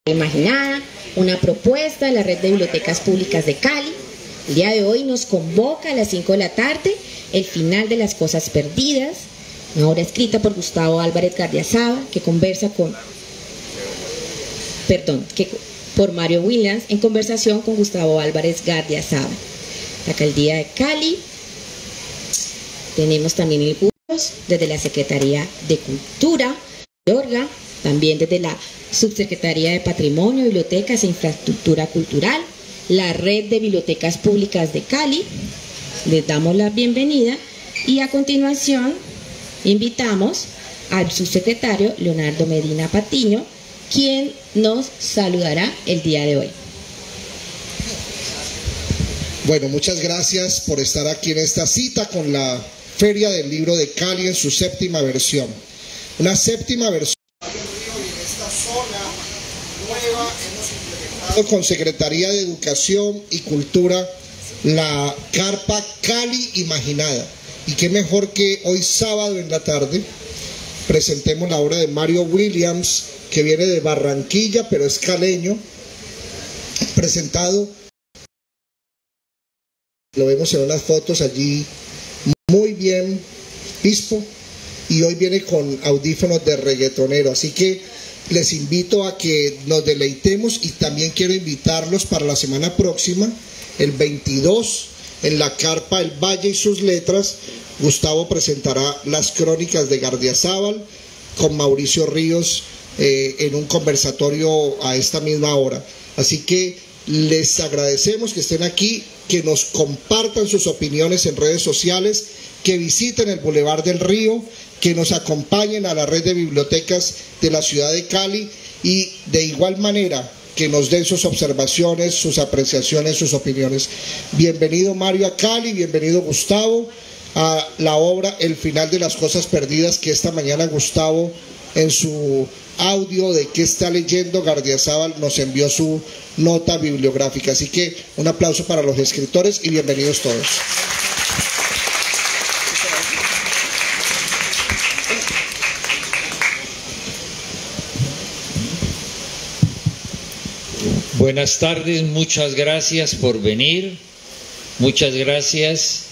Imaginada, una propuesta de la Red de Bibliotecas Públicas de Cali. El día de hoy nos convoca a las 5 de la tarde, el final de Las Cosas Perdidas, una obra escrita por Gustavo Álvarez Gardiazabal, que conversa por Mario Williams, en conversación con Gustavo Álvarez Gardiazabal. La Alcaldía de Cali. Tenemos también el curso desde la Secretaría de Cultura de Orga, también desde la Subsecretaría de Patrimonio, Bibliotecas e Infraestructura Cultural, la Red de Bibliotecas Públicas de Cali. Les damos la bienvenida y a continuación invitamos al subsecretario Leonardo Medina Patiño, quien nos saludará el día de hoy. Bueno, muchas gracias por estar aquí en esta cita con la Feria del Libro de Cali en su séptima versión. Una séptima versión. En esta zona nueva hemos implementado con Secretaría de Educación y Cultura la carpa Cali Imaginada. Y qué mejor que hoy sábado en la tarde presentemos la obra de Mario Williams, que viene de Barranquilla, pero es caleño, presentado, lo vemos en unas fotos allí, muy bien vispo, y hoy viene con audífonos de reggaetonero, así que les invito a que nos deleitemos y también quiero invitarlos para la semana próxima, el 22, en la carpa El Valle y sus letras. Gustavo presentará las crónicas de Gardiazabal con Mauricio Ríos en un conversatorio a esta misma hora. Así que les agradecemos que estén aquí, que nos compartan sus opiniones en redes sociales, que visiten el Boulevard del Río, que nos acompañen a la red de bibliotecas de la ciudad de Cali y de igual manera que nos den sus observaciones, sus apreciaciones, sus opiniones. Bienvenido Mario a Cali, bienvenido Gustavo a la obra El Final de las Cosas Perdidas, que esta mañana Gustavo en su audio de qué está leyendo Gardiazabal nos envió su nota bibliográfica. Así que un aplauso para los escritores y bienvenidos todos. Buenas tardes, muchas gracias por venir, muchas gracias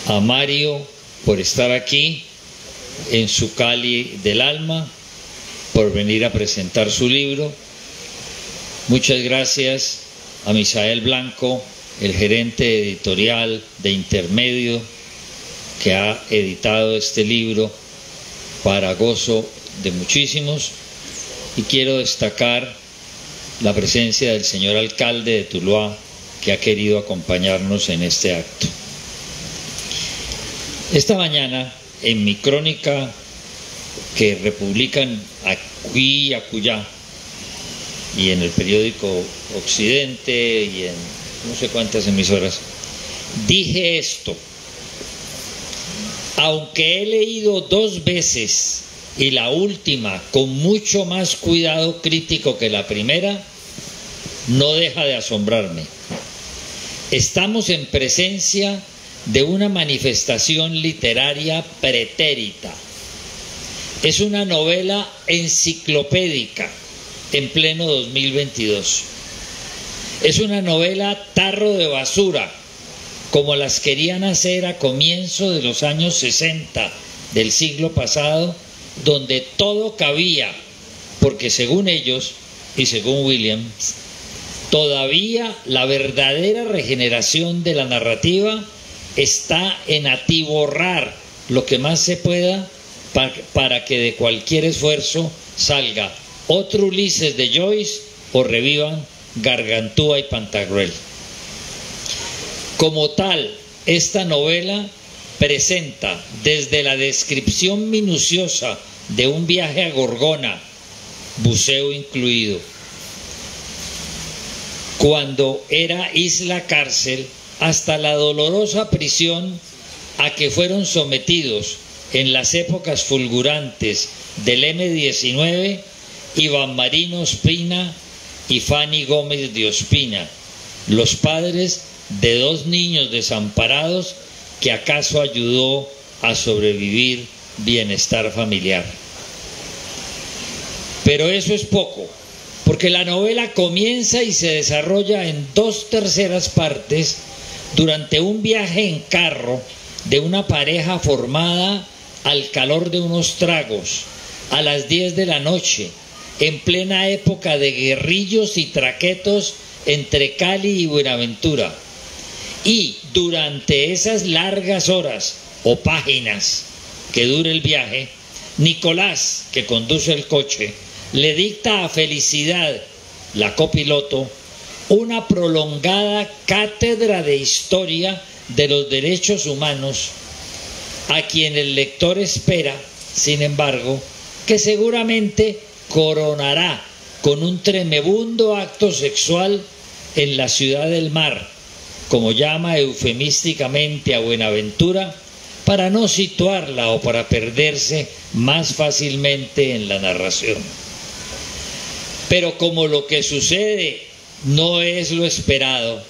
a Mario por estar aquí en su Cali del alma, por venir a presentar su libro. Muchas gracias a Misael Blanco, el gerente editorial de Intermedio, que ha editado este libro para gozo de muchísimos, y quiero destacar la presencia del señor alcalde de Tuluá, que ha querido acompañarnos en este acto. Esta mañana, en mi crónica que republican aquí y acullá, y en el periódico Occidente y en no sé cuántas emisoras, dije esto: aunque he leído 2 veces y la última con mucho más cuidado crítico que la primera, no deja de asombrarme. Estamos en presencia de una manifestación literaria pretérita. Es una novela enciclopédica en pleno 2022. Es una novela tarro de basura, como las querían hacer a comienzo de los años 60 del siglo pasado, donde todo cabía, porque según ellos y según Williams, todavía la verdadera regeneración de la narrativa está en atiborrar lo que más se pueda para que de cualquier esfuerzo salga otro Ulises de Joyce o revivan Gargantúa y Pantagruel. Como tal, esta novela presenta desde la descripción minuciosa de un viaje a Gorgona, buceo incluido, cuando era isla cárcel, hasta la dolorosa prisión a que fueron sometidos en las épocas fulgurantes del M-19 Iván Marino Ospina y Fanny Gómez de Ospina, los padres de 2 niños desamparados que acaso ayudó a sobrevivir bienestar familiar. Pero eso es poco. porque la novela comienza y se desarrolla en 2/3 partes durante un viaje en carro de una pareja formada al calor de unos tragos, a las 10 de la noche, en plena época de guerrillos y traquetos entre Cali y Buenaventura. Y durante esas largas horas o páginas que dure el viaje, Nicolás, que conduce el coche, le dicta a Felicidad, la copiloto, una prolongada cátedra de historia de los derechos humanos, a quien el lector espera, sin embargo, que seguramente coronará con un tremebundo acto sexual en la ciudad del mar, como llama eufemísticamente a Buenaventura, para no situarla o para perderse más fácilmente en la narración. Pero como lo que sucede no es lo esperado,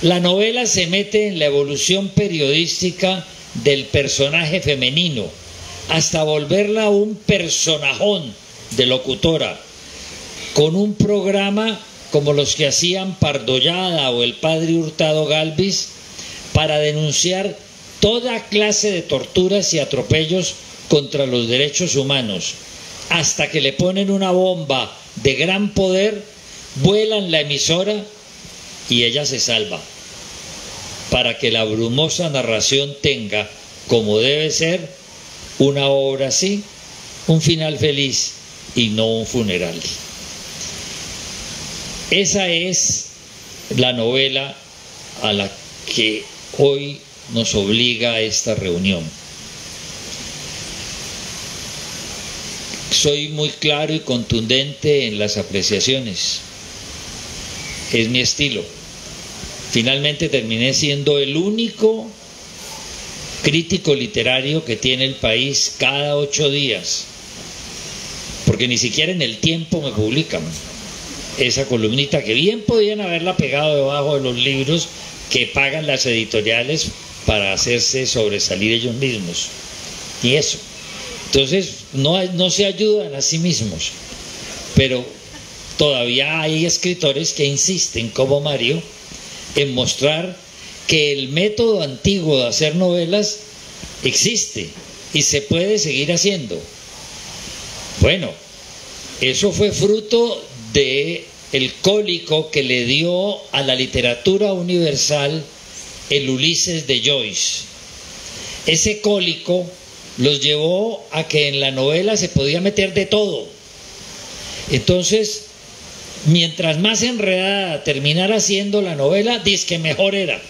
la novela se mete en la evolución periodística del personaje femenino, hasta volverla un personajón de locutora, con un programa como los que hacían Pardollada o el padre Hurtado Galvis, para denunciar toda clase de torturas y atropellos contra los derechos humanos, hasta que le ponen una bomba de gran poder, vuelan la emisora y ella se salva, para que la brumosa narración tenga, como debe ser, una obra así, un final feliz y no un funeral. Esa es la novela a la que hoy nos obliga esta reunión. Soy muy claro y contundente en las apreciaciones. Es mi estilo. Finalmente terminé siendo el único crítico literario que tiene el país cada 8 días, porque ni siquiera en El Tiempo me publican esa columnita, que bien podían haberla pegado debajo de los libros que pagan las editoriales para hacerse sobresalir ellos mismos, y eso. Entonces no se ayudan a sí mismos, pero todavía hay escritores que insisten, como Mario, en mostrar que el método antiguo de hacer novelas existe y se puede seguir haciendo. Bueno, eso fue fruto de el cólico que le dio a la literatura universal el Ulises de Joyce. Ese cólico los llevó a que en la novela se podía meter de todo. Entonces, mientras más enredada terminara siendo la novela, dizque mejor era.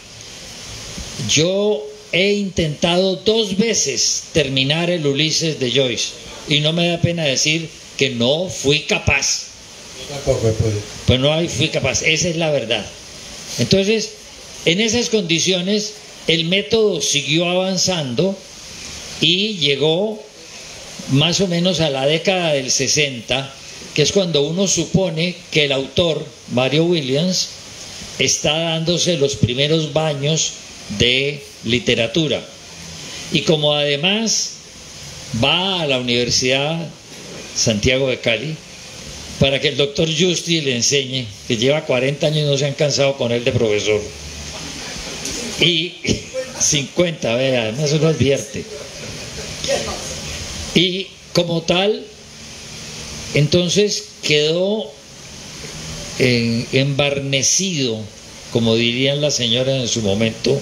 Yo he intentado 2 veces terminar el Ulises de Joyce y no me da pena decir que no fui capaz. Pues no fui capaz, esa es la verdad. Entonces, en esas condiciones, el método siguió avanzando y llegó más o menos a la década del 60, que es cuando uno supone que el autor, Mario Williams, está dándose los primeros baños de literatura. Y como además va a la Universidad Santiago de Cali para que el doctor Justi le enseñe, que lleva 40 años y no se han cansado con él de profesor, y 50, vea, además uno advierte, y como tal, entonces quedó embarnecido, como dirían las señoras en su momento,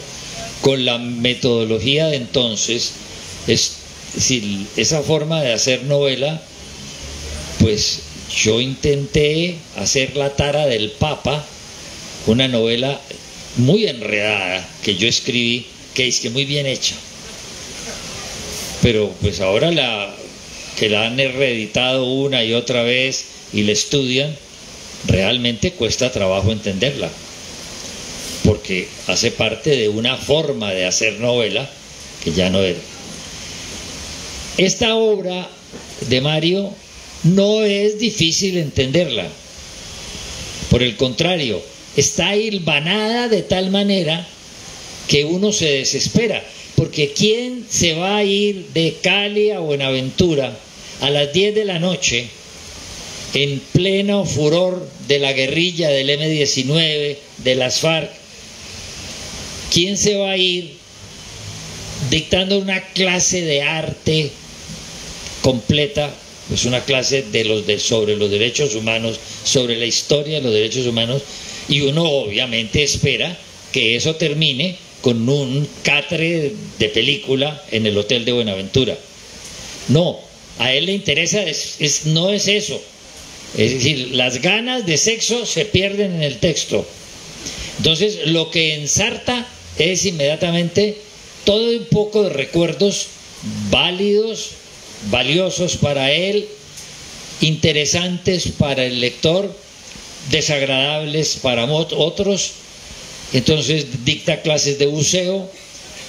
con la metodología de entonces. Es decir, esa forma de hacer novela, pues yo intenté hacer La tara del Papa, una novela muy enredada que yo escribí, que es que muy bien hecha, pero pues ahora que la han reeditado una y otra vez y la estudian, realmente cuesta trabajo entenderla, porque hace parte de una forma de hacer novela que ya no era. Esta obra de Mario no es difícil entenderla, por el contrario, está hilvanada de tal manera que uno se desespera, porque ¿quién se va a ir de Cali a Buenaventura a las 10 de la noche en pleno furor de la guerrilla del M-19, de las FARC, ¿quién se va a ir dictando una clase de arte completa? Pues una clase sobre los derechos humanos, sobre la historia de los derechos humanos, y uno obviamente espera que eso termine con un catre de película en el Hotel de Buenaventura. No, a él le interesa, no es eso. Es decir, las ganas de sexo se pierden en el texto. Entonces, lo que ensarta es inmediatamente todo un poco de recuerdos válidos, valiosos para él, interesantes para el lector, desagradables para otros. Entonces dicta clases de buceo,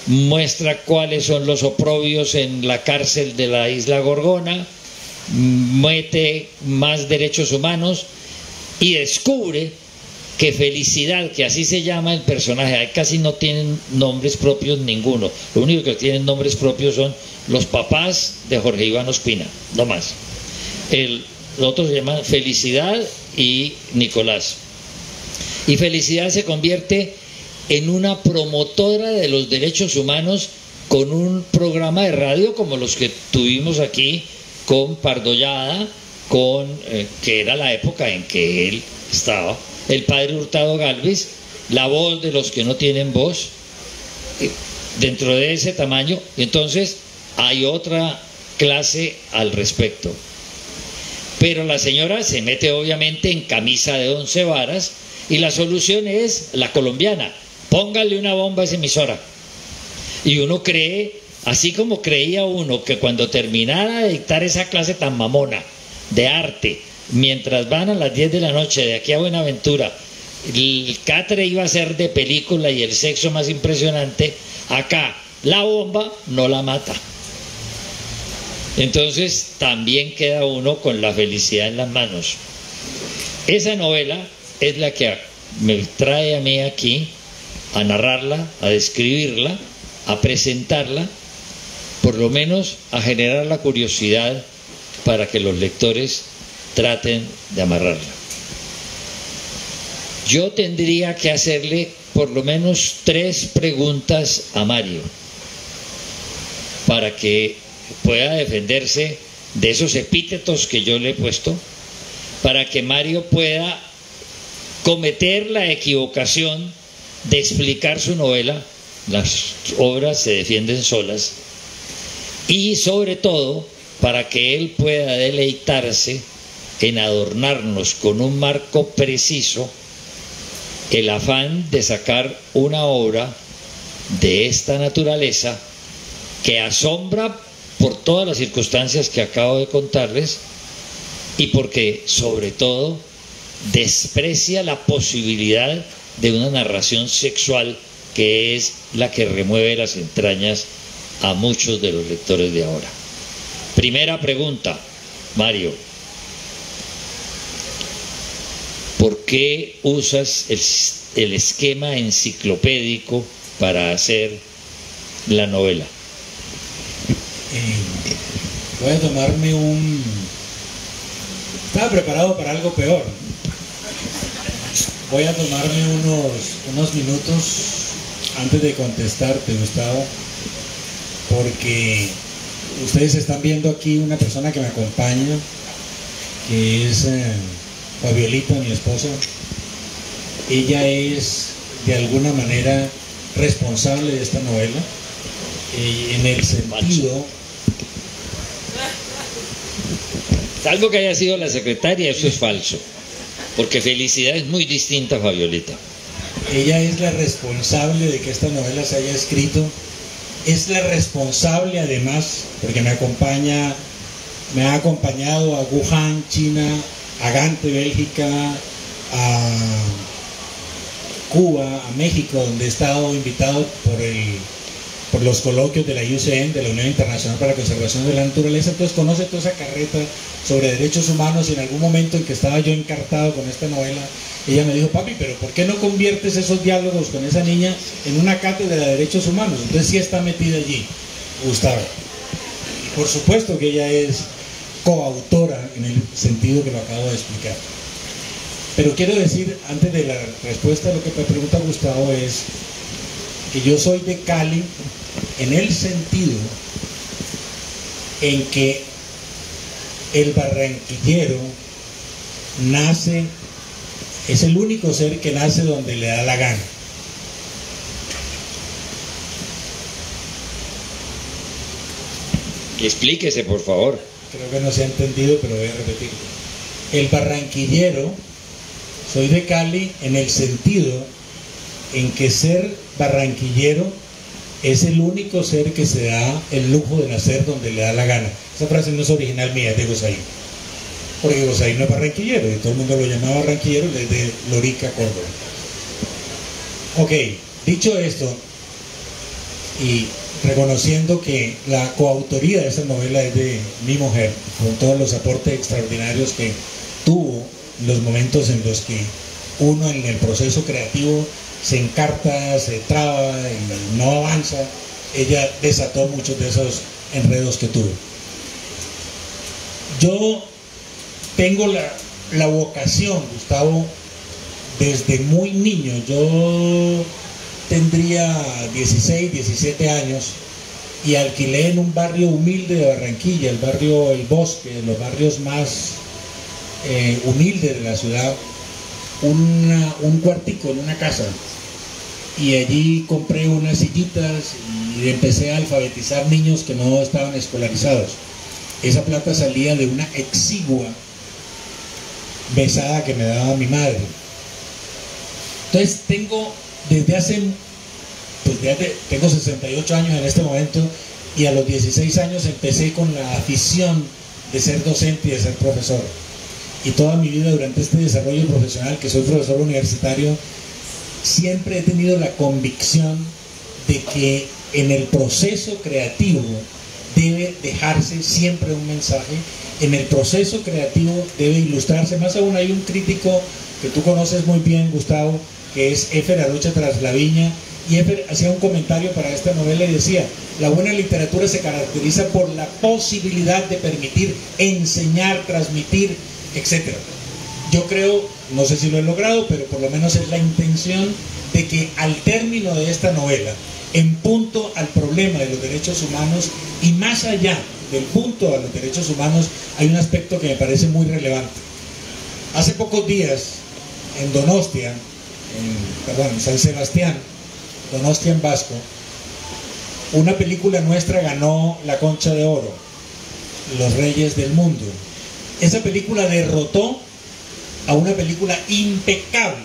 muestra cuáles son los oprobios en la cárcel de la isla Gorgona, mete más derechos humanos y descubre que Felicidad, que así se llama el personaje, ahí casi no tienen nombres propios ninguno, lo único que tienen nombres propios son los papás de Jorge Iván Ospina, no más. Los otros se llaman Felicidad y Nicolás. Y Felicidad se convierte en una promotora de los derechos humanos con un programa de radio como los que tuvimos aquí con Pardollada, que era la época en que él estaba, el padre Hurtado Gálvez, la voz de los que no tienen voz, dentro de ese tamaño. Entonces hay otra clase al respecto. Pero la señora se mete obviamente en camisa de 11 varas y la solución es la colombiana: póngale una bomba a esa emisora. Y uno cree, así como creía uno que cuando terminara de dictar esa clase tan mamona de arte, mientras van a las 10 de la noche de aquí a Buenaventura, el catre iba a ser de película y el sexo más impresionante, acá la bomba no la mata. Entonces también queda uno con la felicidad en las manos. Esa novela es la que me trae a mí aquí a narrarla, a describirla, a presentarla, por lo menos a generar la curiosidad para que los lectores traten de amarrarla. Yo tendría que hacerle por lo menos 3 preguntas a Mario para que pueda defenderse de esos epítetos que yo le he puesto, para que Mario pueda cometer la equivocación de explicar su novela. Las obras se defienden solas, y sobre todo para que él pueda deleitarse en adornarnos con un marco preciso el afán de sacar una obra de esta naturaleza que asombra por todas las circunstancias que acabo de contarles, y porque sobre todo desprecia la posibilidad de una narración sexual que es la que remueve las entrañas a muchos de los lectores de ahora. Primera pregunta, Mario: ¿por qué usas el esquema enciclopédico para hacer la novela? Voy a tomarme Estaba preparado para algo peor. Voy a tomarme unos minutos antes de contestarte, Gustavo, porque ustedes están viendo aquí una persona que me acompaña, que es Fabiolita, mi esposa. Ella es de alguna manera responsable de esta novela, en el sentido... Salvo que haya sido la secretaria, eso es falso, porque Felicidad es muy distinta a Fabiolita. Ella es la responsable de que esta novela se haya escrito, es la responsable además, porque me ha acompañado a Wuhan, China, a Gante, Bélgica, a Cuba, a México, donde he estado invitado por los coloquios de la UCN, de la Unión Internacional para la Conservación de la Naturaleza. Entonces conoce toda esa carreta sobre derechos humanos, y en algún momento en que estaba yo encartado con esta novela, ella me dijo: papi, pero ¿por qué no conviertes esos diálogos con esa niña en una cátedra de derechos humanos? Entonces sí está metida allí, Gustavo. Por supuesto que ella es coautora en el sentido que lo acabo de explicar. Pero quiero decir, antes de la respuesta a lo que me pregunta Gustavo, es que yo soy de Cali en el sentido en que el barranquillero nace, es el único ser que nace donde le da la gana. Explíquese, por favor. Creo que no se ha entendido, pero voy a repetirlo. El barranquillero, soy de Cali en el sentido en que ser barranquillero es el único ser que se da el lujo de nacer donde le da la gana. Esa frase no es original mía, es de Gozaín. Porque Gozaín no es barranquillero, y todo el mundo lo llamaba barranquillero desde Lorica, Córdoba. Ok, dicho esto, y reconociendo que la coautoría de esta novela es de mi mujer, con todos los aportes extraordinarios que tuvo en los momentos en los que uno en el proceso creativo se encarta, se traba y no avanza, ella desató muchos de esos enredos que tuve. Yo tengo la vocación, Gustavo, desde muy niño. Yo tendría 16, 17 años y alquilé en un barrio humilde de Barranquilla, el barrio El Bosque, de los barrios más humildes de la ciudad, un cuartico en una casa, y allí compré unas sillitas y empecé a alfabetizar niños que no estaban escolarizados. Esa plata salía de una exigua mesada que me daba mi madre. Entonces tengo tengo 68 años en este momento, y a los 16 años empecé con la afición de ser docente y de ser profesor. Y toda mi vida, durante este desarrollo profesional, que soy profesor universitario, siempre he tenido la convicción de que en el proceso creativo debe dejarse siempre un mensaje. En el proceso creativo debe ilustrarse. Más aún, hay un crítico que tú conoces muy bien, Gustavo, que es Efer Arocha Traslaviña, y Efer hacía un comentario para esta novela y decía: la buena literatura se caracteriza por la posibilidad de permitir enseñar, transmitir, etc. Yo creo, no sé si lo he logrado, pero por lo menos es la intención de que al término de esta novela, en punto al problema de los derechos humanos, y más allá del punto a los derechos humanos, hay un aspecto que me parece muy relevante. Hace pocos días, en Donostia, en San Sebastián, Donostia en vasco, una película nuestra ganó la Concha de Oro, Los Reyes del Mundo. Esa película derrotó a una película impecable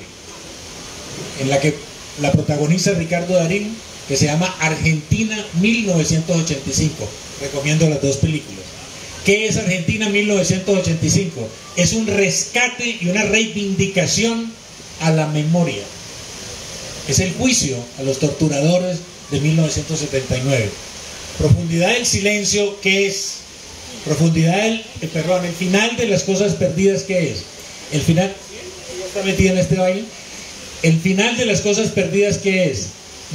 en la que la protagoniza Ricardo Darín, que se llama Argentina 1985. Recomiendo las dos películas. ¿Qué es Argentina 1985? Es un rescate y una reivindicación a la memoria. Es el juicio a los torturadores de 1979. Profundidad del silencio, ¿qué es? Profundidad el final de las cosas perdidas, ¿qué es? El final, ella está metida en este baile. El final de las cosas perdidas, ¿qué es?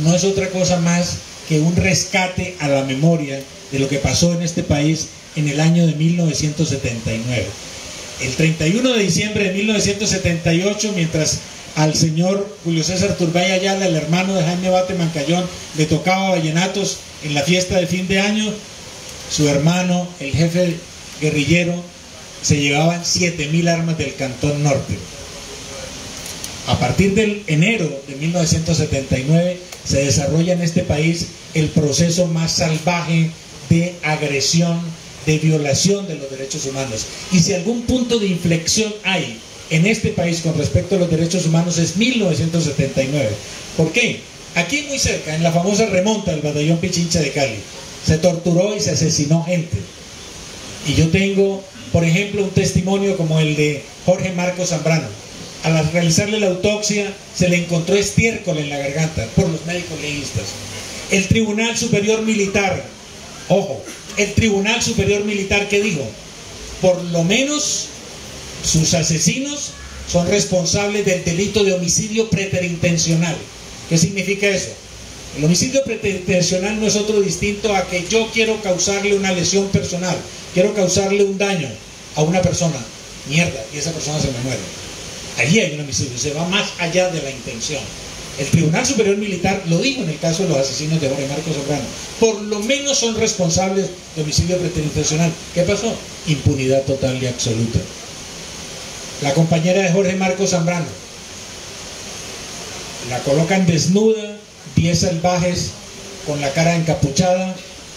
No es otra cosa más que un rescate a la memoria de lo que pasó en este país en el año de 1979. El 31 de diciembre de 1978, mientras al señor Julio César Turbay Ayala, el hermano de Jaime Bate Mancayón, le tocaba vallenatos en la fiesta de fin de año, su hermano, el jefe guerrillero, se llevaban 7.000 armas del Cantón Norte. A partir del enero de 1979 se desarrolla en este país el proceso más salvaje de agresión, de violación de los derechos humanos. Y si algún punto de inflexión hay en este país con respecto a los derechos humanos, es 1979. ¿Por qué? Aquí muy cerca, en la famosa remonta del batallón Pichincha de Cali, se torturó y se asesinó gente. Y yo tengo, por ejemplo, un testimonio como el de Jorge Marcos Zambrano. Al realizarle la autopsia se le encontró estiércol en la garganta por los médicos legistas. El Tribunal Superior Militar, ojo, el Tribunal Superior Militar, ¿qué dijo? Por lo menos sus asesinos son responsables del delito de homicidio preterintencional. ¿Qué significa eso? El homicidio preterintencional no es otro distinto a que yo quiero causarle una lesión personal, quiero causarle un daño a una persona, mierda, y esa persona se me muere. Allí hay un homicidio, se va más allá de la intención. El Tribunal Superior Militar lo dijo en el caso de los asesinos de Jorge Marcos Zambrano. Por lo menos son responsables de homicidio preterintencional. ¿Qué pasó? Impunidad total y absoluta. La compañera de Jorge Marcos Zambrano, la colocan desnuda, 10 salvajes con la cara encapuchada,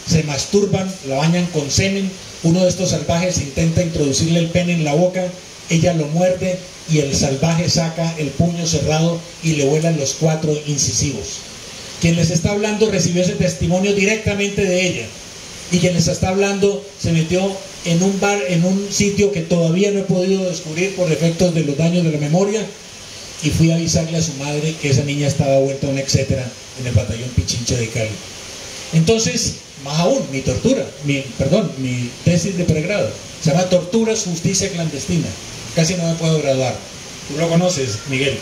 se masturban, la bañan con semen, uno de estos salvajes intenta introducirle el pene en la boca, ella lo muerde y el salvaje saca el puño cerrado y le vuelan los 4 incisivos. Quien les está hablando recibió ese testimonio directamente de ella, y quien les está hablando se metió en un bar, en un sitio que todavía no he podido descubrir por efectos de los daños de la memoria, y fui a avisarle a su madre que esa niña estaba vuelta a un etcétera en el batallón Pichincha de Cali. Entonces, más aún, mi tesis de pregrado se llama Torturas, Justicia Clandestina. Casi no me puedo graduar. Tú lo conoces, Miguel.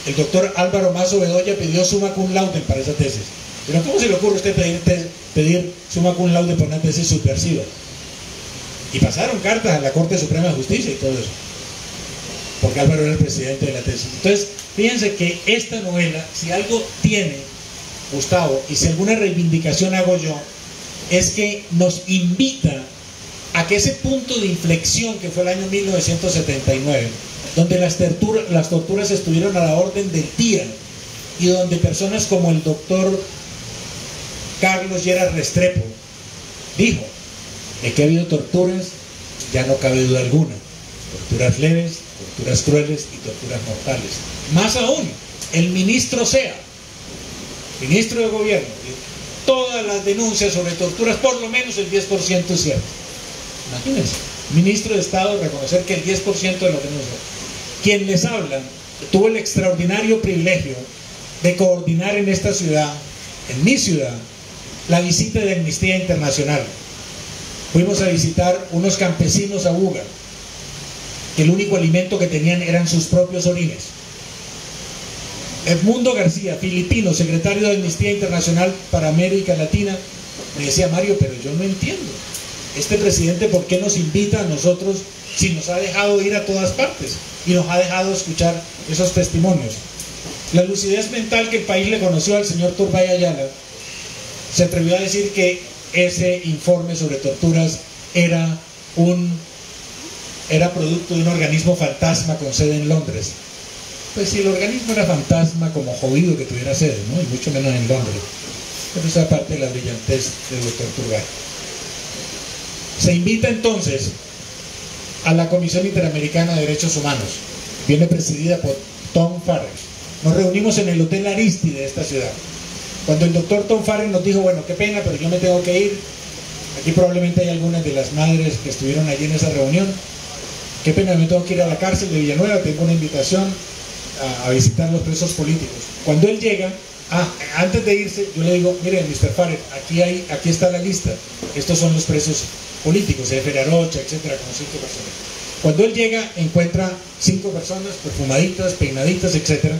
El doctor Álvaro Mazo Bedoya pidió summa cum laude para esa tesis. Pero ¿cómo se le ocurre a usted pedir summa cum laude por una tesis subversiva? Y pasaron cartas a la Corte Suprema de Justicia y todo eso, porque Álvaro era el presidente de la tesis. Entonces, fíjense que esta novela, si algo tiene, Gustavo, y si alguna reivindicación hago yo, es que nos invita a que ese punto de inflexión que fue el año 1979, donde las torturas estuvieron a la orden del día, y donde personas como el doctor Carlos Lleras Restrepo dijo de que ha habido torturas, ya no cabe duda alguna. Torturas leves, torturas crueles y torturas mortales. Más aún, el ministro Sea, ministro de gobierno, todas las denuncias sobre torturas, por lo menos el 10% es cierto. Imagínense, ministro de Estado reconocer que el 10% de las denuncias. Quien les habla tuvo el extraordinario privilegio de coordinar en esta ciudad, en mi ciudad, la visita de Amnistía Internacional. Fuimos a visitar unos campesinos a Buga, que el único alimento que tenían eran sus propios orines. Edmundo García, filipino, secretario de Amnistía Internacional para América Latina, me decía: Mario, pero yo no entiendo, este presidente, ¿por qué nos invita a nosotros si nos ha dejado ir a todas partes y nos ha dejado escuchar esos testimonios? La lucidez mental que el país le conoció al señor Turbay Ayala se atrevió a decir que ese informe sobre torturas era producto de un organismo fantasma con sede en Londres. Pues si el organismo era fantasma, como jodido que tuviera sede, ¿no? Y mucho menos en Londres. Pero esa parte de la brillantez del doctor Turbay. Se invita entonces a la Comisión Interamericana de Derechos Humanos. Viene presidida por Tom Farrell. Nos reunimos en el Hotel Aristide de esta ciudad. Cuando el doctor Tom Farrell nos dijo: bueno, qué pena, pero yo me tengo que ir. Aquí probablemente hay algunas de las madres que estuvieron allí en esa reunión. Qué pena, me tengo que ir a la cárcel de Villanueva, tengo una invitación a visitar los presos políticos. Cuando él llega, antes de irse, yo le digo: miren, Mr. Farrell, aquí está la lista. Estos son los presos políticos, Efer Arocha, etcétera, como 5 personas. Cuando él llega, encuentra 5 personas perfumaditas, peinaditas, etcétera,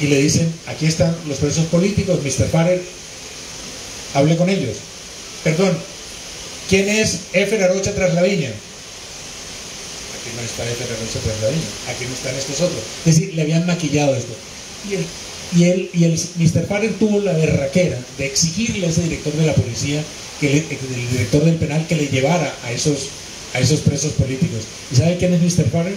y le dicen: aquí están los presos políticos, Mr. Farrell, hable con ellos. Perdón, ¿quién es Efer Arocha Traslaviña? Aquí no está Efer Arocha Traslaviña, aquí no están estos otros. Es decir, le habían maquillado esto. Y el Mr. Farrell tuvo la berraquera de exigirle a ese director de la policía, el director del penal, que le llevara a esos presos políticos. ¿Y sabe quién es Mr. Farrell?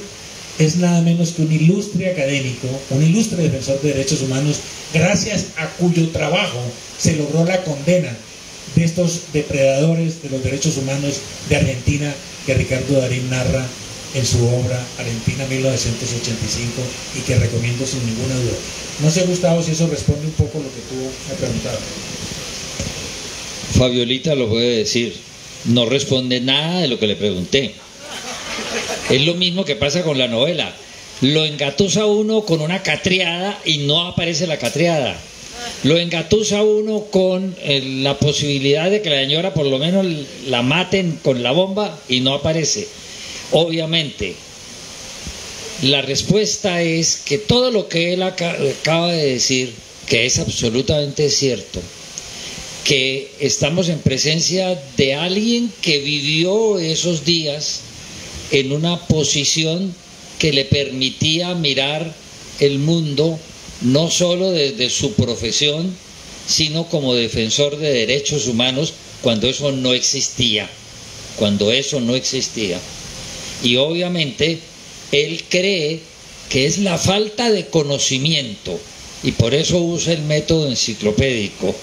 Es nada menos que un ilustre académico, un ilustre defensor de derechos humanos, gracias a cuyo trabajo se logró la condena de estos depredadores de los derechos humanos de Argentina, que Ricardo Darín narra en su obra Argentina 1985, y que recomiendo sin ninguna duda. No sé, Gustavo, si eso responde un poco lo que tú me preguntabas. Fabiolita lo puede decir, no responde nada de lo que le pregunté. Es lo mismo que pasa con la novela. Lo engatusa uno con una catriada y no aparece la catriada. Lo engatusa uno con la posibilidad de que la señora por lo menos la maten con la bomba y no aparece. Obviamente, la respuesta es que todo lo que él acaba de decir, que es absolutamente cierto, que estamos en presencia de alguien que vivió esos días en una posición que le permitía mirar el mundo no solo desde su profesión, sino como defensor de derechos humanos cuando eso no existía, Y obviamente él cree que es la falta de conocimiento, y por eso usa el método enciclopédico,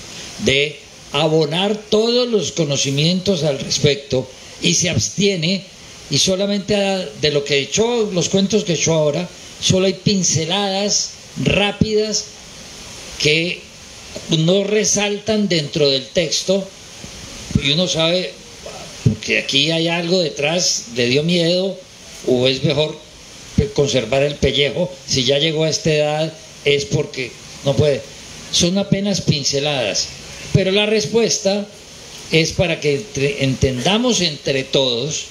de abonar todos los conocimientos al respecto, y se abstiene, y solamente de lo que echó, los cuentos que echó ahora, solo hay pinceladas rápidas que no resaltan dentro del texto, y uno sabe que aquí hay algo detrás, le dio miedo, o es mejor conservar el pellejo, si ya llegó a esta edad es porque no puede. Son apenas pinceladas, pero la respuesta es para que entendamos entre todos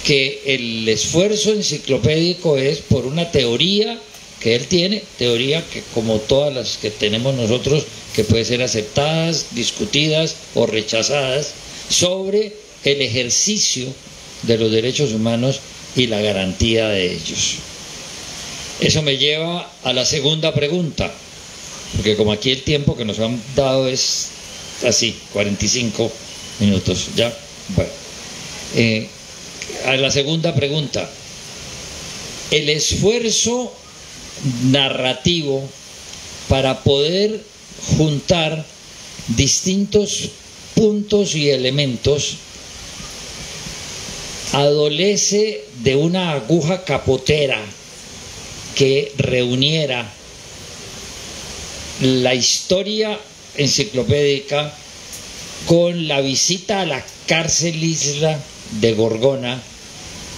que el esfuerzo enciclopédico es por una teoría que él tiene, teoría que como todas las que tenemos nosotros, que puede ser aceptadas, discutidas o rechazadas, sobre el ejercicio de los derechos humanos y la garantía de ellos. Eso me lleva a la segunda pregunta, porque como aquí el tiempo que nos han dado es así, 45 minutos, ¿ya? Bueno, a la segunda pregunta. El esfuerzo narrativo para poder juntar distintos puntos y elementos adolece de una aguja capotera que reuniera la historia enciclopédica con la visita a la cárcel isla de Gorgona,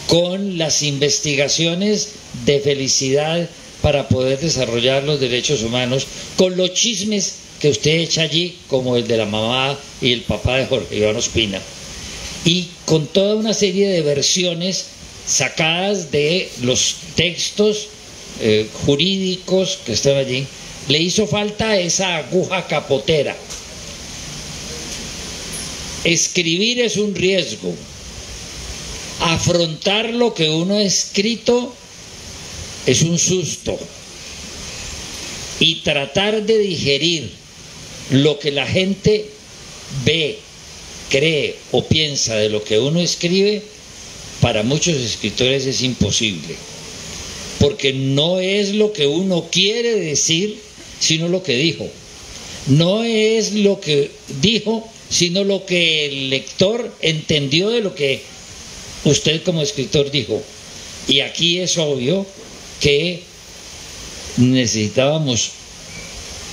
con las investigaciones de Felicidad para poder desarrollar los derechos humanos, con los chismes que usted echa allí, como el de la mamá y el papá de Jorge Iván Ospina, y con toda una serie de versiones sacadas de los textos jurídicos que están allí. Le hizo falta esa aguja capotera. Escribir es un riesgo. Afrontar lo que uno ha escrito es un susto. Y tratar de digerir lo que la gente ve, cree o piensa de lo que uno escribe, para muchos escritores es imposible. Porque no es lo que uno quiere decir, sino lo que dijo. No es lo que dijo, sino lo que el lector entendió de lo que usted como escritor dijo. Y aquí es obvio que necesitábamos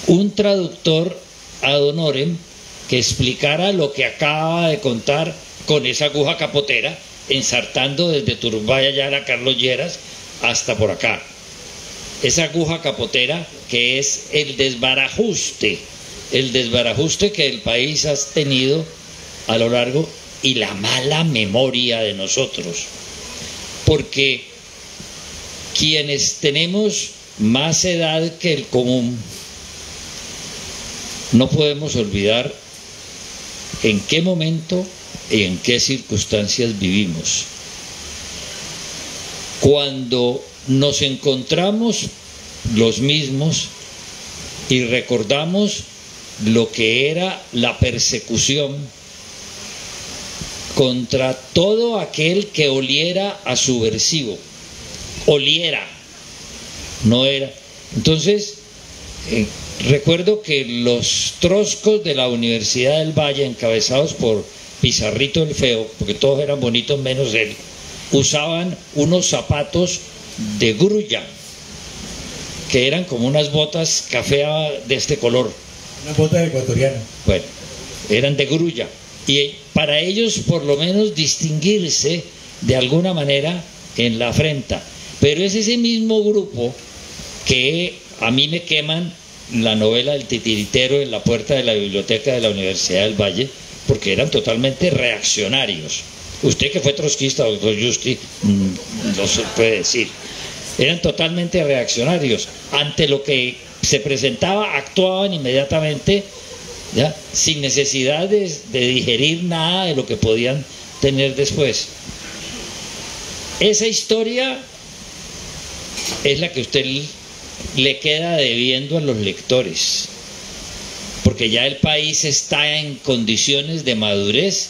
un traductor ad honorem que explicara lo que acaba de contar con esa aguja capotera, ensartando desde Turbay allá a Carlos Lleras hasta por acá. Esa aguja capotera que es el desbarajuste que el país ha tenido a lo largo, y la mala memoria de nosotros, porque quienes tenemos más edad que el común no podemos olvidar en qué momento y en qué circunstancias vivimos. Cuando nos encontramos los mismos y recordamos lo que era la persecución contra todo aquel que oliera a subversivo, no era. Entonces, recuerdo que los troscos de la Universidad del Valle, encabezados por Pizarrito el Feo, porque todos eran bonitos menos él, usaban unos zapatos de grulla, que eran como unas botas café de este color. Una bota ecuatoriana. Bueno, eran de grulla. Y para ellos por lo menos distinguirse de alguna manera en la afrenta. Pero es ese mismo grupo que a mí me queman la novela del titiritero en la puerta de la biblioteca de la Universidad del Valle, porque eran totalmente reaccionarios. Usted que fue trotskista, doctor Justi, no se puede decir. Eran totalmente reaccionarios. Ante lo que se presentaba, actuaban inmediatamente, ¿ya? Sin necesidad de digerir nada de lo que podían tener después. Esa historia es la que usted le queda debiendo a los lectores, porque ya el país está en condiciones de madurez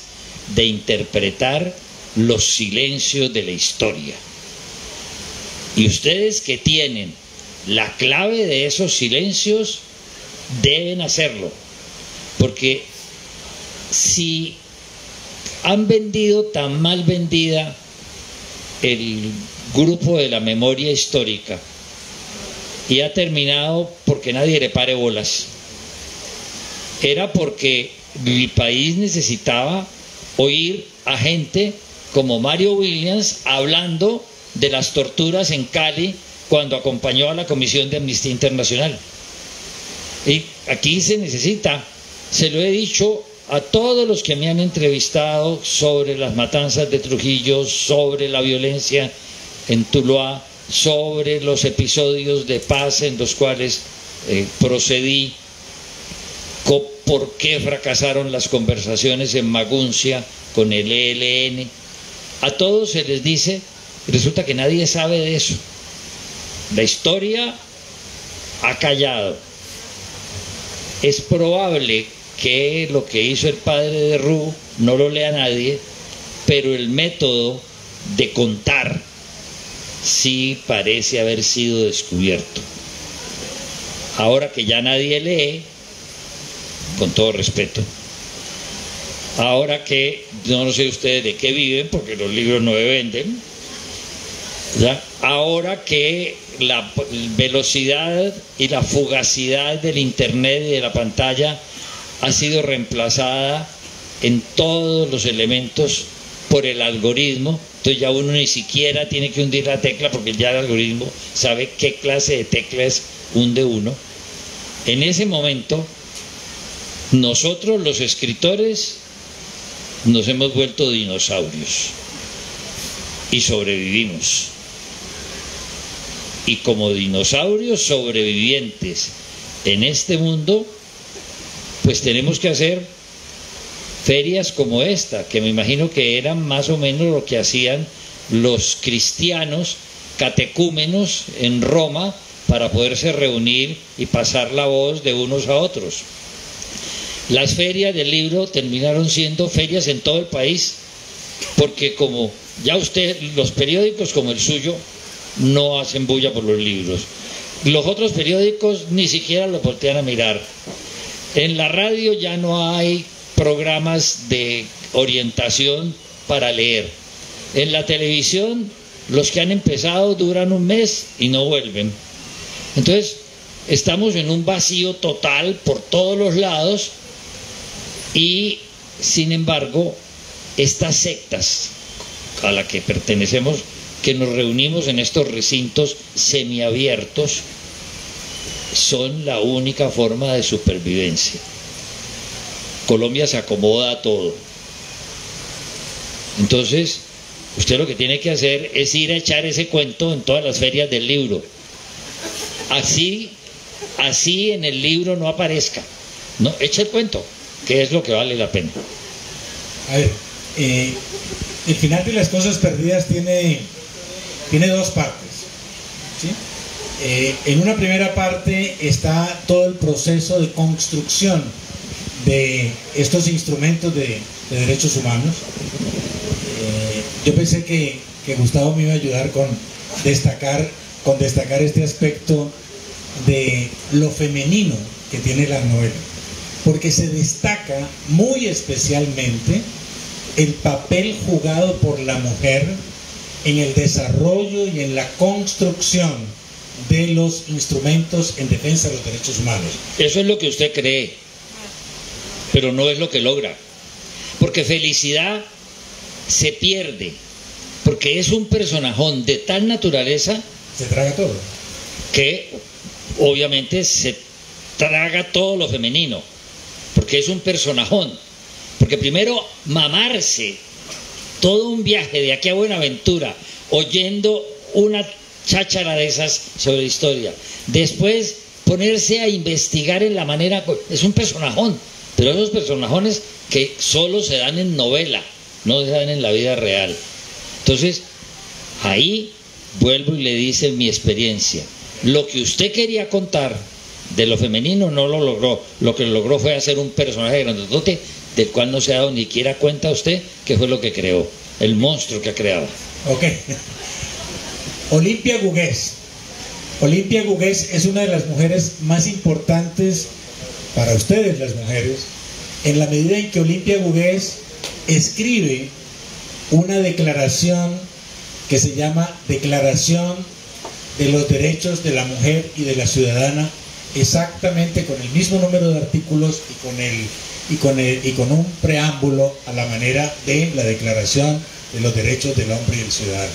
de interpretar los silencios de la historia. Y ustedes que tienen la clave de esos silencios deben hacerlo, porque si han vendido tan mal vendida el grupo de la memoria histórica y ha terminado porque nadie le pare bolas, era porque el país necesitaba oír a gente como Mario Williams hablando de las torturas en Cali cuando acompañó a la Comisión de Amnistía Internacional. Y aquí se necesita, se lo he dicho a todos los que me han entrevistado sobre las matanzas de Trujillo, sobre la violencia en Tuluá, sobre los episodios de paz en los cuales procedí, por qué fracasaron las conversaciones en Maguncia con el ELN. A todos se les dice, resulta que nadie sabe de eso. La historia ha callado. Es probable que lo que hizo el padre de Rú no lo lea nadie, pero el método de contar sí parece haber sido descubierto. Ahora que ya nadie lee, con todo respeto, ahora que no sé ustedes de qué viven, porque los libros no se venden, ¿ya? Ahora que la velocidad y la fugacidad del internet y de la pantalla ha sido reemplazada en todos los elementos por el algoritmo, entonces ya uno ni siquiera tiene que hundir la tecla porque ya el algoritmo sabe qué clase de teclas hunde uno. En ese momento nosotros los escritores nos hemos vuelto dinosaurios y sobrevivimos. Y como dinosaurios sobrevivientes en este mundo, pues tenemos que hacer ferias como esta, que me imagino que eran más o menos lo que hacían los cristianos catecúmenos en Roma para poderse reunir y pasar la voz de unos a otros. Las ferias del libro terminaron siendo ferias en todo el país, porque como ya usted, los periódicos como el suyo no hacen bulla por los libros, los otros periódicos ni siquiera lo voltean a mirar. En la radio ya no hay programas de orientación para leer. En la televisión los que han empezado duran un mes y no vuelven. Entonces estamos en un vacío total por todos los lados. Y sin embargo, estas sectas a las que pertenecemos, que nos reunimos en estos recintos semiabiertos, son la única forma de supervivencia. Colombia se acomoda a todo. Entonces, usted lo que tiene que hacer es ir a echar ese cuento en todas las ferias del libro. Así en el libro no aparezca. No, eche el cuento, que es lo que vale la pena. A ver, el final de Las Cosas Perdidas tiene dos partes, ¿sí? En una primera parte está todo el proceso de construcción de estos instrumentos de derechos humanos. Yo pensé que Gustavo me iba a ayudar con destacar este aspecto de lo femenino que tiene la novela, porque se destaca muy especialmente el papel jugado por la mujer en el desarrollo y en la construcción de los instrumentos en defensa de los derechos humanos. Eso es lo que usted cree, pero no es lo que logra, porque Felicidad se pierde, porque es un personajón de tal naturaleza, se traga todo, que obviamente se traga todo lo femenino, porque es un personajón, porque primero mamarse todo un viaje de aquí a Buenaventura oyendo una cháchara de esas sobre historia. Después ponerse a investigar en la manera, es un personajón, pero esos personajones que solo se dan en novela, no se dan en la vida real. Entonces, ahí vuelvo y le dice mi experiencia. Lo que usted quería contar de lo femenino no lo logró. Lo que logró fue hacer un personaje grandotote del cual no se ha dado ni siquiera cuenta usted que fue lo que creó, el monstruo que ha creado. Ok. Olimpia Gugés. Olimpia Gugés es una de las mujeres más importantes para ustedes, las mujeres, en la medida en que Olimpia Gugés escribe una declaración que se llama Declaración de los Derechos de la Mujer y de la Ciudadana, exactamente con el mismo número de artículos y con un preámbulo a la manera de la Declaración de los Derechos del Hombre y del Ciudadano.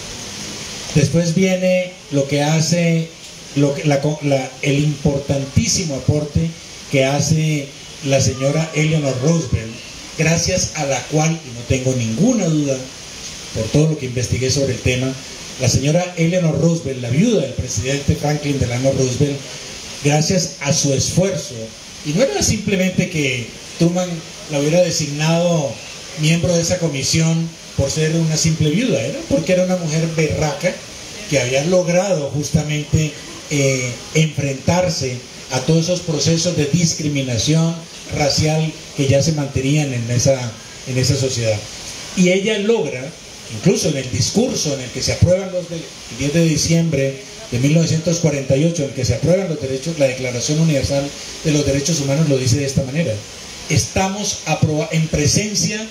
Después viene lo que hace el importantísimo aporte que hace la señora Eleanor Roosevelt, gracias a la cual, y no tengo ninguna duda por todo lo que investigué sobre el tema, la señora Eleanor Roosevelt, la viuda del presidente Franklin Delano Roosevelt, gracias a su esfuerzo, y no era simplemente que Truman la hubiera designado miembro de esa comisión por ser una simple viuda, era porque era una mujer berraca que había logrado justamente enfrentarse a todos esos procesos de discriminación racial que ya se mantenían en esa sociedad. Y ella logra, incluso en el discurso en el que se aprueban el 10 de diciembre de 1948, en el que se aprueban los derechos, la Declaración Universal de los Derechos Humanos lo dice de esta manera: estamos en presencia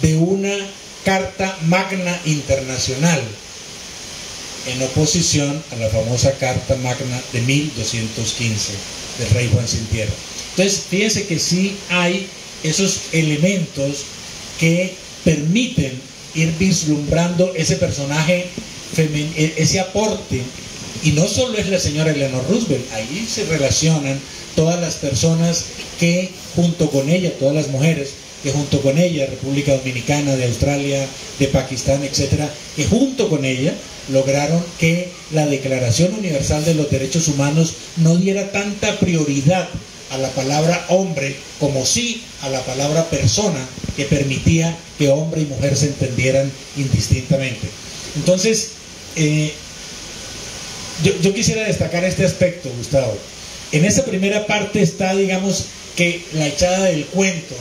de una Carta Magna Internacional, en oposición a la famosa Carta Magna de 1215 del rey Juan Sin Tierra. Entonces, fíjense que sí hay esos elementos que permiten ir vislumbrando ese personaje femenino, ese aporte. Y no solo es la señora Eleanor Roosevelt, ahí se relacionan todas las personas que junto con ella, todas las mujeres que junto con ella, República Dominicana, de Australia, de Pakistán, etcétera, que junto con ella lograron que la Declaración Universal de los Derechos Humanos no diera tanta prioridad a la palabra hombre como sí a la palabra persona, que permitía que hombre y mujer se entendieran indistintamente. Entonces, yo quisiera destacar este aspecto, Gustavo. En esa primera parte está, digamos, que la echada del cuento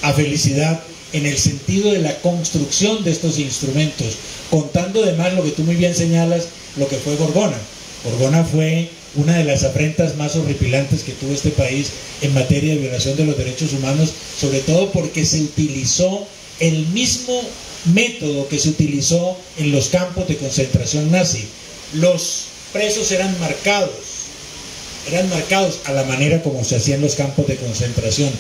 a Felicidad en el sentido de la construcción de estos instrumentos, contando además lo que tú muy bien señalas, lo que fue Gorgona. Gorgona fue una de las afrentas más horripilantes que tuvo este país en materia de violación de los derechos humanos, sobre todo porque se utilizó el mismo método que se utilizó en los campos de concentración nazi. Los presos eran marcados a la manera como se hacían los campos de concentración.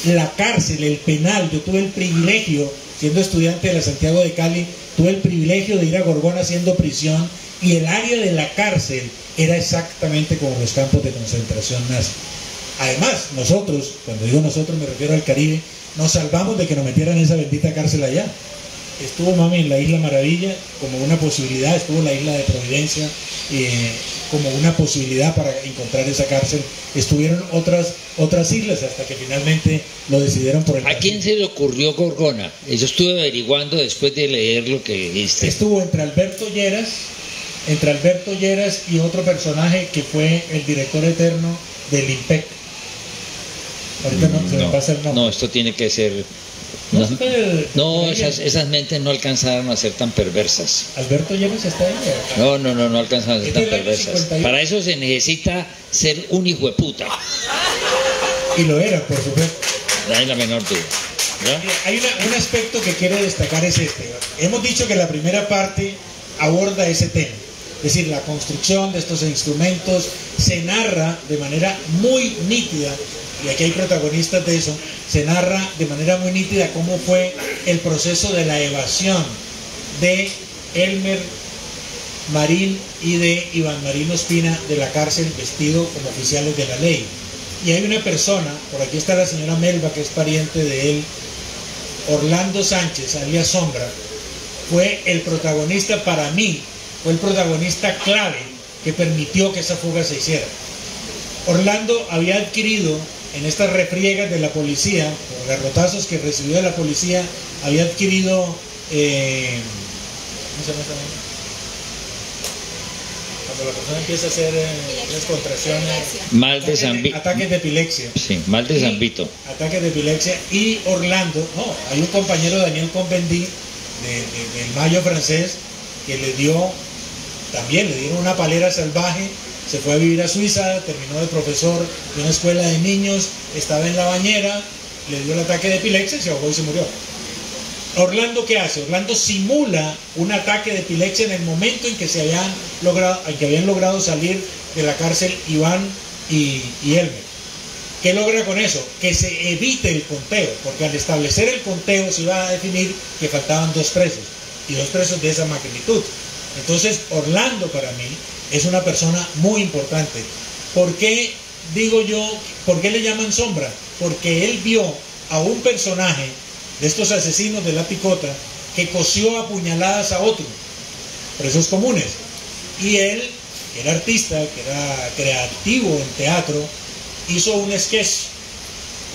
La cárcel, el penal, yo tuve el privilegio, siendo estudiante de la Santiago de Cali, tuve el privilegio de ir a Gorgona haciendo prisión, y el área de la cárcel era exactamente como los campos de concentración nazi. Además, nosotros, cuando digo nosotros me refiero al Caribe, nos salvamos de que nos metieran en esa bendita cárcel allá. Estuvo mami en la Isla Maravilla como una posibilidad, estuvo la Isla de Providencia como una posibilidad para encontrar esa cárcel. Estuvieron otras islas hasta que finalmente lo decidieron por el ¿A quién se le ocurrió Gorgona? Yo estuve averiguando después de leer lo que dijiste. Estuvo entre Alberto Lleras y otro personaje que fue el director eterno del IMPEC. Ahorita no se me pasa el nombre. No, esto tiene que ser... No, esas mentes no alcanzaron a ser tan perversas. Alberto Lleras está ahí. No alcanzaron a ser tan perversas. Para eso se necesita ser un hijo de puta. Y lo era, por supuesto. No hay la menor duda. Hay un aspecto que quiero destacar, es este. Hemos dicho que la primera parte aborda ese tema, es decir, la construcción de estos instrumentos. Se narra de manera muy nítida, y aquí hay protagonistas de eso, se narra de manera muy nítida cómo fue el proceso de la evasión de Elmer Marín y de Iván Marino Espina de la cárcel vestido como oficiales de la ley. Y hay una persona, por aquí está la señora Melba, que es pariente de él, Orlando Sánchez, alias Sombra, fue el protagonista para mí fue el protagonista clave que permitió que esa fuga se hiciera. Orlando había adquirido en estas refriegas de la policía, por garrotazos que recibió de la policía, había adquirido, ¿cómo se llama esa vaina? Cuando la persona empieza a hacer las contracciones, ataques de epilepsia. Sí, mal de San Vito. Ataques de epilepsia. Y Orlando, hay un compañero, Daniel Convendí, del Mayo francés, que le dieron una palera salvaje. Se fue a vivir a Suiza, terminó de profesor de una escuela de niños, estaba en la bañera, le dio el ataque de epilepsia, se ahogó y se murió. Orlando, ¿qué hace? Orlando simula un ataque de epilepsia en el momento en que habían logrado salir de la cárcel Iván y Elmer. ¿Qué logra con eso? Que se evite el conteo, porque al establecer el conteo se iba a definir que faltaban 2 presos, y 2 presos de esa magnitud. Entonces, Orlando para mí es una persona muy importante. ¿Por qué digo yo, por qué le llaman sombra? Porque él vio a un personaje de estos asesinos de la picota que cosió a puñaladas a otro, presos comunes. Y él, que era artista, que era creativo en teatro, hizo un sketch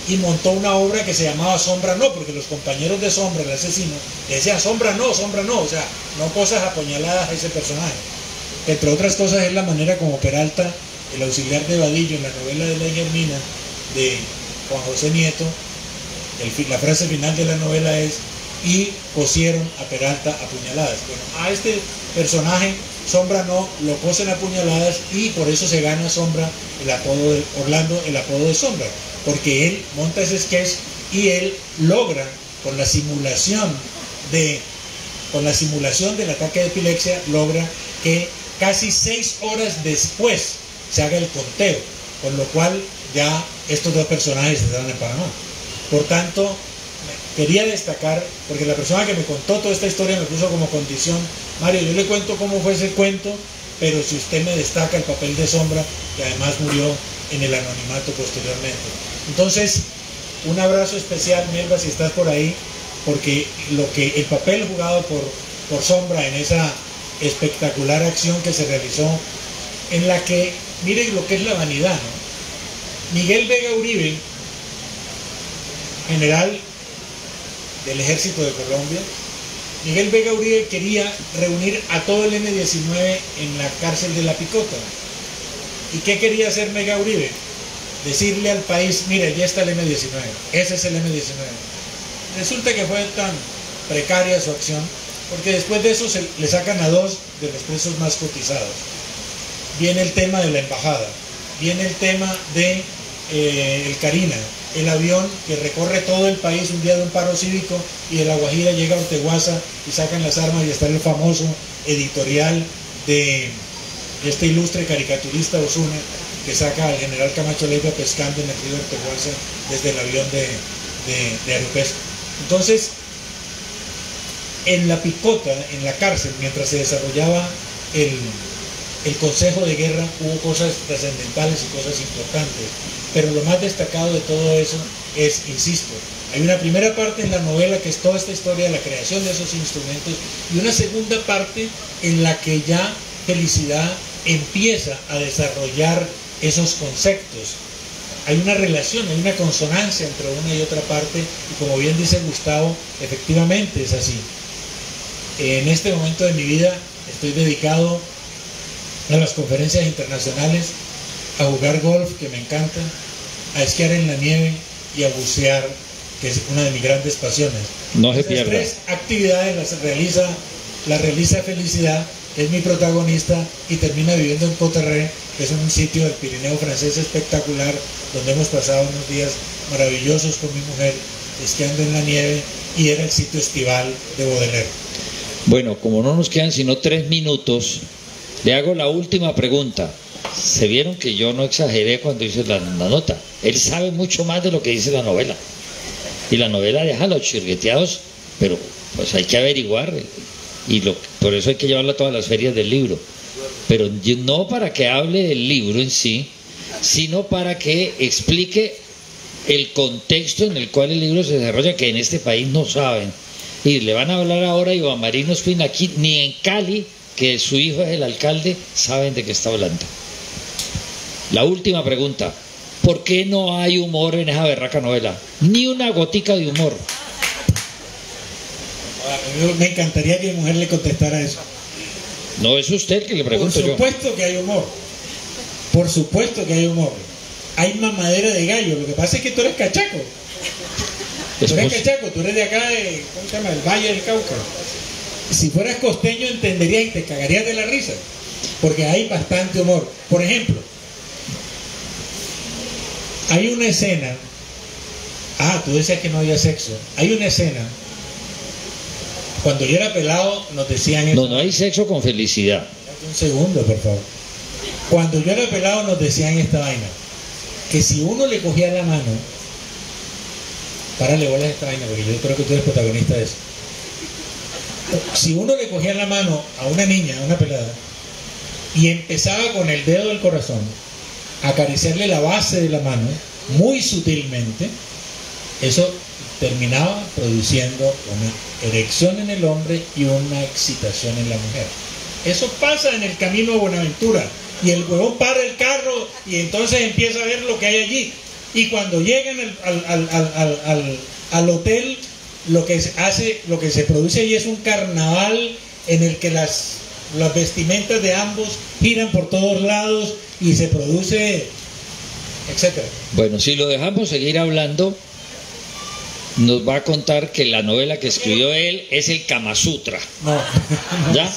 y montó una obra que se llamaba Sombra No, porque los compañeros de Sombra, el asesino, le decían Sombra No, o sea, no cosas a puñaladas a ese personaje. Entre otras cosas es la manera como Peralta, el auxiliar de Vadillo en la novela de La Germina de Juan José Nieto, la frase final de la novela es: y cosieron a Peralta a puñaladas. Bueno, a este personaje Sombra No lo cosen a puñaladas, y por eso se gana Sombra, el apodo de Orlando, el apodo de Sombra, porque él monta ese sketch y él logra con la simulación del ataque de epilepsia, logra que casi 6 horas después se haga el conteo, con lo cual ya estos 2 personajes estarán en Panamá. Por tanto, quería destacar, porque la persona que me contó toda esta historia me puso como condición: Mario, yo le cuento cómo fue ese cuento, pero si usted me destaca el papel de Sombra, que además murió en el anonimato posteriormente. Entonces, un abrazo especial, Melba, si estás por ahí, porque el papel jugado por Sombra en esa espectacular acción que se realizó, en la que, miren lo que es la vanidad, ¿no? Miguel Vega Uribe, general del Ejército de Colombia, Miguel Vega Uribe quería reunir a todo el M-19 en la cárcel de La Picota. ¿Y qué quería hacer Vega Uribe? Decirle al país: mire, ya está el M-19, ese es el M-19. Resulta que fue tan precaria su acción, porque después de eso le sacan a 2 de los presos más cotizados. Viene el tema de la embajada, viene el tema de el Carina, el avión que recorre todo el país un día de un paro cívico, y de La Guajira llega a Orteguaza y sacan las armas, y está el famoso editorial de este ilustre caricaturista Osuna, que saca al general Camacho Leiva pescando en el río Orteguaza desde el avión de Aeropesca. Entonces, en La Picota, en la cárcel, mientras se desarrollaba el Consejo de Guerra, hubo cosas trascendentales y cosas importantes, pero lo más destacado de todo eso es, insisto, hay una primera parte en la novela que es toda esta historia de la creación de esos instrumentos, y una segunda parte en la que ya Felicidad empieza a desarrollar esos conceptos. Hay una relación, hay una consonancia entre una y otra parte, y como bien dice Gustavo, efectivamente es así. En este momento de mi vida estoy dedicado a las conferencias internacionales, a jugar golf, que me encanta, a esquiar en la nieve y a bucear, que es una de mis grandes pasiones. No se Esas pierda. 3 actividades las realiza Felicidad, que es mi protagonista, y termina viviendo en Coterré, que es un sitio del Pirineo francés espectacular, donde hemos pasado unos días maravillosos con mi mujer, esquiando en la nieve, y era el sitio estival de Baudelaire. Bueno, como no nos quedan sino 3 minutos, le hago la última pregunta. Se vieron que yo no exageré cuando hice la nota. Él sabe mucho más de lo que dice la novela. Y la novela deja los chirgueteados, pero pues hay que averiguar. Y por eso hay que llevarlo a todas las ferias del libro. Pero no para que hable del libro en sí, sino para que explique el contexto en el cual el libro se desarrolla, que en este país no saben. Y le van a hablar ahora a Iván Marino Espina. Aquí ni en Cali que su hijo es el alcalde saben de qué está hablando. La última pregunta: ¿por qué no hay humor en esa berraca novela? Ni una gotica de humor. Me encantaría que mi mujer le contestara eso. No es usted que le pregunto yo. Por supuesto que hay humor. Por supuesto que hay humor. Hay mamadera de gallo. Lo que pasa es que tú eres cachaco. Tú eres cachaco, tú eres de acá de, ¿cómo se llama? El Valle del Cauca. Si fueras costeño entenderías y te cagarías de la risa. Porque hay bastante humor. Por ejemplo, hay una escena. Tú decías que no había sexo. Hay una escena. Cuando yo era pelado nos decían eso. No hay sexo con felicidad. Un segundo, por favor. Cuando yo era pelado nos decían esta vaina. Que si uno le cogía la mano, párale bolas a esta vaina porque yo creo que tú eres protagonista de eso. Si uno le cogía la mano a una niña, a una pelada, y empezaba con el dedo del corazón a acariciarle la base de la mano muy sutilmente, eso terminaba produciendo una erección en el hombre y una excitación en la mujer. Eso pasa en el camino a Buenaventura. Y el huevón para el carro y entonces empieza a ver lo que hay allí. Y cuando llegan al hotel, lo que se produce allí es un carnaval en el que las vestimentas de ambos giran por todos lados y se produce, etcétera. Bueno, si lo dejamos seguir hablando, nos va a contar que la novela que escribió él es el Kama Sutra. No. ¿Ya?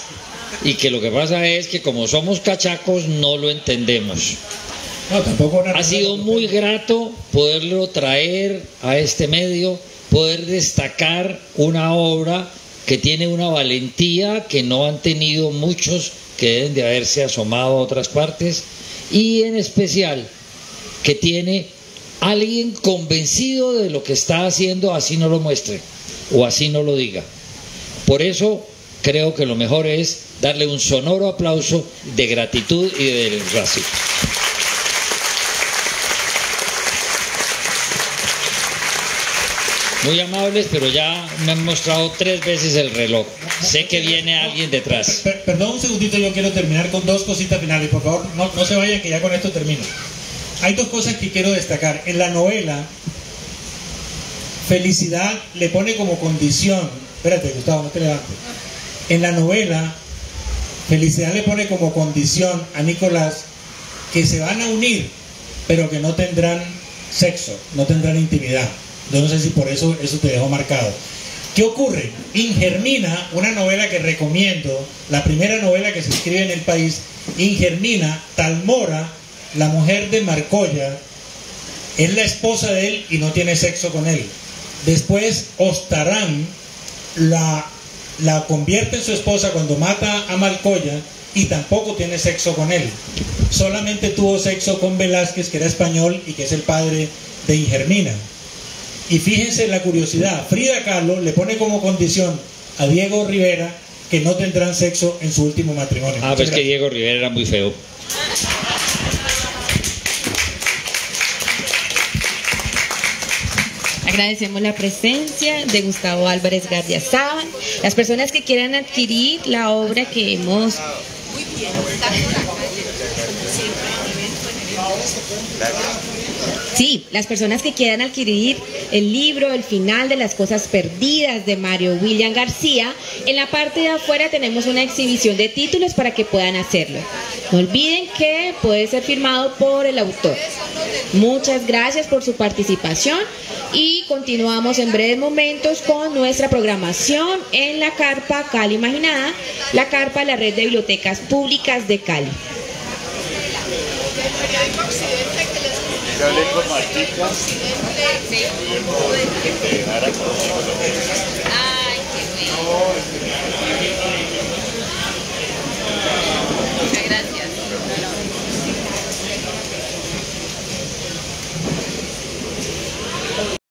Y que lo que pasa es que como somos cachacos no lo entendemos. No, tampoco. Ha sido muy grato poderlo traer a este medio, poder destacar una obra que tiene una valentía que no han tenido muchos que deben de haberse asomado a otras partes, y en especial que tiene alguien convencido de lo que está haciendo, así no lo muestre o así no lo diga. Por eso creo que lo mejor es darle un sonoro aplauso de gratitud y de desgracia. Muy amables, pero ya me han mostrado 3 veces el reloj. Sé que viene alguien detrás. Perdón un segundito, yo quiero terminar con 2 cositas finales. Por favor, no se vayan, que ya con esto termino. Hay 2 cosas que quiero destacar. En la novela, Felicidad le pone como condición... Espérate, Gustavo, no te levantes. En la novela, Felicidad le pone como condición a Nicolás que se van a unir, pero que no tendrán sexo, no tendrán intimidad. Yo no sé si por eso te dejó marcado. ¿Qué ocurre? Ingermina, una novela que recomiendo, la primera novela que se escribe en el país, Ingermina, Talmora, la mujer de Marcoya, es la esposa de él y no tiene sexo con él. Después Ostarán la convierte en su esposa cuando mata a Marcoya y tampoco tiene sexo con él. Solamente tuvo sexo con Velázquez, que era español y que es el padre de Ingermina. Y fíjense la curiosidad, Frida Kahlo le pone como condición a Diego Rivera que no tendrán sexo en su último matrimonio. Pues que Diego Rivera era muy feo. Agradecemos la presencia de Gustavo Álvarez Gardiazabal. Las personas que quieran adquirir la obra que hemos... Sí, las personas que quieran adquirir el libro El final de las cosas perdidas de Mario William García, en la parte de afuera tenemos una exhibición de títulos para que puedan hacerlo. No olviden que puede ser firmado por el autor. Muchas gracias por su participación y continuamos en breves momentos con nuestra programación en la carpa Cali Imaginada, la carpa de la Red de Bibliotecas Públicas de Cali. Yo hablé con Martica y él me dijo que te dejara conmigo lo que